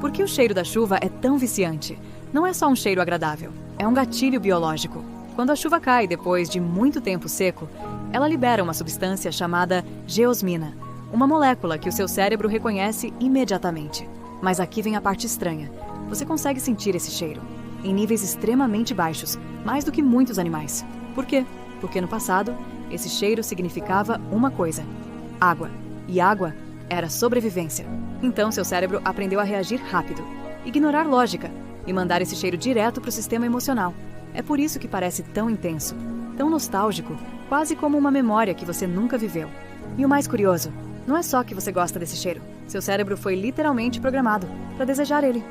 Por que o cheiro da chuva é tão viciante? Não é só um cheiro agradável, é um gatilho biológico. Quando a chuva cai depois de muito tempo seco, ela libera uma substância chamada geosmina, uma molécula que o seu cérebro reconhece imediatamente. Mas aqui vem a parte estranha. Você consegue sentir esse cheiro, em níveis extremamente baixos, mais do que muitos animais. Por quê? Porque no passado, esse cheiro significava uma coisa: água. E água era sobrevivência. Então seu cérebro aprendeu a reagir rápido, ignorar lógica e mandar esse cheiro direto para o sistema emocional. É por isso que parece tão intenso, tão nostálgico, quase como uma memória que você nunca viveu. E o mais curioso, não é só que você gosta desse cheiro. Seu cérebro foi literalmente programado para desejar ele.